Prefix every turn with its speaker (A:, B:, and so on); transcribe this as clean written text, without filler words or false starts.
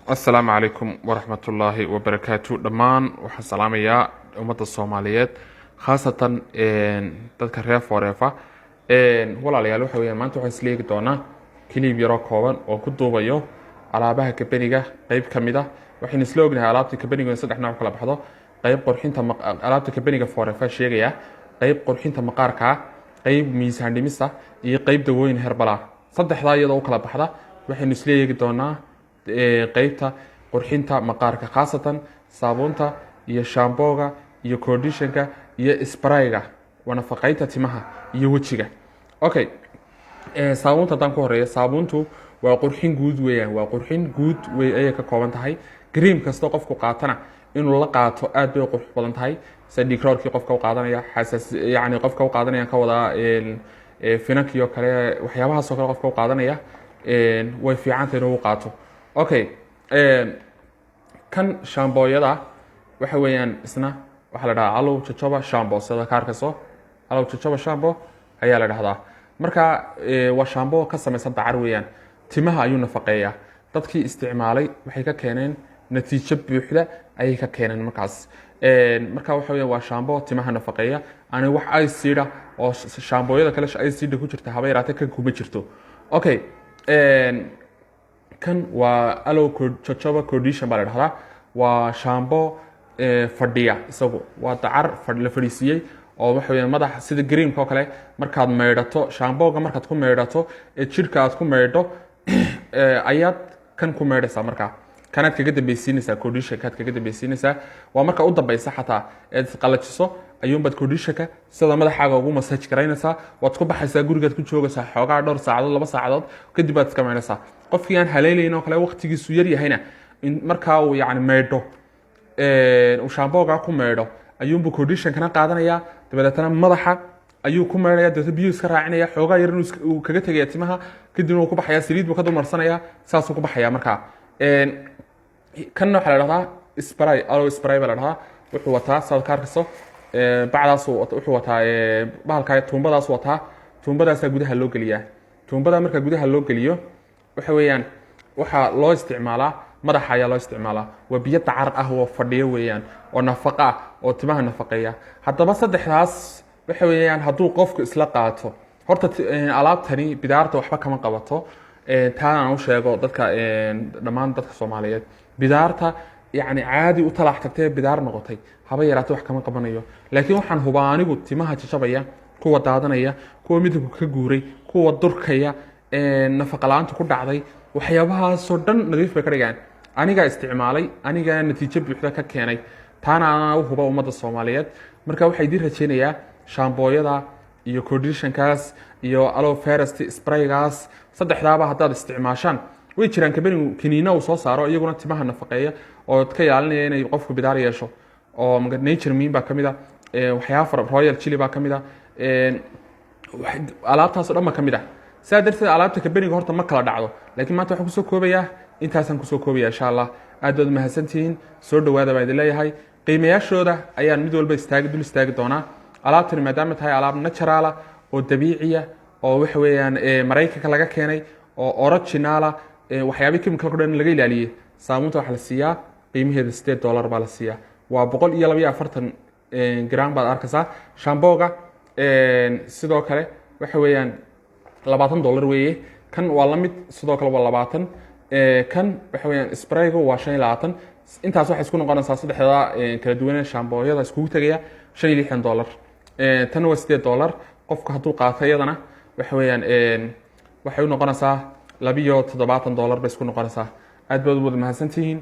A: السلام عليكم ورحمة الله وبركاته دمان وحن سلامية أمة الصوماليات خاصة dadka reer forefa walaalayaal waxa weeyaan maanta waxaan isleegi doonaa kilib yaro kooban oo ku duubayo alaabaha kabaniga qayb kamid ah waxaan isla ognahay alaabta kabaniga in saddex nooc kala baxdo qayb qurxinta alaabta kabaniga forefa sheegaya qayb qurxinta maqaarka qayb miisaan dhimista iyo qayb dawooyin herbal ah saddexdaa iyadoo kala baxda waxaan isleegi doonaa qaybta qurxinta maqaarka khaasatan saabuunta iyo shaambooga iyo conditionka iyo sprayga wanafaqaynta timaha iyo wajiga okay saabuunta tan ku horeeya saabuuntu waa qurxin guud weeyaan waa qurxin guud ay ka kooban tahay cream kasta qofku qaatana inuu la qaato aad bay qurux badan tahay sadiikrorkii qofka u qaadanaya xasaas yani qofka u qaadanaya ka wada finankiyo kale waxyaabahaas oo kale qofka u qaadanaya way fiican tahay inuu qaato okay kan shaambooyada waxa weeyaan isna waxa la dhahaa alow jojoba shaamboo sida kaarkaso alow jojoba shaamboo ayaa la dhahdaa marka waa shaamboo ka samaysan dacar weeyaan timaha ayuu nafaqeeyaa dadkii isticmaalay waxay ka keeneen natiijo buuxda ayay ka keeneen markaas marka waxa weeyaan waa shaamboo timaha nafaqeeya aan wax acid oo shaambooyada kale acid ku jirta haba yaraatee kan kuma jirto okay kan waa alow jojoba condition baa la dhahdaa waa shaamboo fadhiya isagu waa dacar la fadhiisiyey oo waxa weeyaan madaxa sida creamka oo kale markaad meydhato shaambooga markaad ku meydhato jirka aad ku meydho ayaad kan ku meydhaysaa markaa kanaad kaga dambaysiinaysaa conditionkaad kaga dambaysiinaysaa waa marka u dambaysa xataa eed qalajiso ayuunbaad conditionka sida madaxaaga ugu massage garaynaysaa waad ku baxaysaa gurigaad ku joogaysaa xoogaa dhowr saacadood 2 saacadood kadib baad iska meydhaysaa qofkii aan haleelayn oo kale waqtigiisu yar yahayna markaa uu yani meydho uu shaambooga ku meydho ayuunbuu conditionkana qaadanaya dabadeetana madaxa ayuu ku meydhaya dabeetana biyo iska raacinaya xoogaa yar inuu kaga tegaya timaha kadibna uu ku baxaya saliid buu ka dulmarsanaya saasuu ku baxaya markaa kanna waxaa la dhahdaa spray alow spray baa la dhahdaa wuxuu wataa sadkaarkaso bacdaas wuxuu wataa bahalka tuumbadaas wataa tuumbadaasa gudaha loo geliyaa tuumbada marka gudaha loo geliyo waxa weeyaan waxa loo isticmaalaa madaxa ayaa loo isticmaalaa waa biyo dacar ah oo fadhiyo weeyaan oo nafaqo ah oo timaha nafaqeeya haddaba saddexdaas waxa weeyaan hadduu qofku isla qaato horta alaabtani bidaarta waxba kama qabato taan aan u sheego dadka dhammaan dadka Soomaaliyeed bidaarta yani caadi u talaax tagtay bidaar noqotay haba yaraatay wax kama qabanayo laakiin waxaan hubaa anigu timaha jajabaya kuwa daadanaya kuwa midabka ka guuray kuwa durkaya nafaqa la'aanta ku dhacday waxyaabahaas oo dhan nadiif bay ka dhigaan aniga isticmaalay aniga natiijo buuxda ka keenay taana aan u huba ummadda Soomaaliyeed marka waxay idin rajeynayaa shaambooyada iyo conditionkaas iyo aloe vera spraygaas saddexdaaba haddaad isticmaashaan way jiraan kabanigu kiniina uu soo saaro iyaguna timaha nafaqeeya oo ka ilaalinaya inay qofku bidaar yeesho oo nature mean baa kamid ah waxyaabo royal chili baa kamid ah alaabtaas oo dhan baa kamid ah saa darteed alaabta kabaniga horta ma kala dhacdo laakiin maanta waxaan kusoo koobayaa intaasaan kusoo koobaya insha Allah aad baad mahadsantihiin soo dhawaada baan idin leeyahay qiimayaashooda ayaan mid walba dul istaagi doonaa alaabtani maadaama tahay alaab natural ah oo dabiiciya oo wax weeyaan Mareykanka laga keenay oo original ah waxyaabo chemical ku dhan laga ilaaliyay saabuunta waxa la siiyaa qiimaheeda $8 baa la siiyaa waa 142 gram baad arkaysaa shaambooga sidoo kale waxa weeyaan $20 weeye kan waa la mid sidoo kale waa 20 kan waxa weeyaan spraygu waa 25 intaas waxa isku noqonaysaa saddexda kala duwan shaambooyada isku tagaya $65 tan waa $8 qofka hadduu qaato iyadana waxa weeyaan waxay u noqonaysaa $270 bay isku noqonaysaa aad baad u wada mahadsantihiin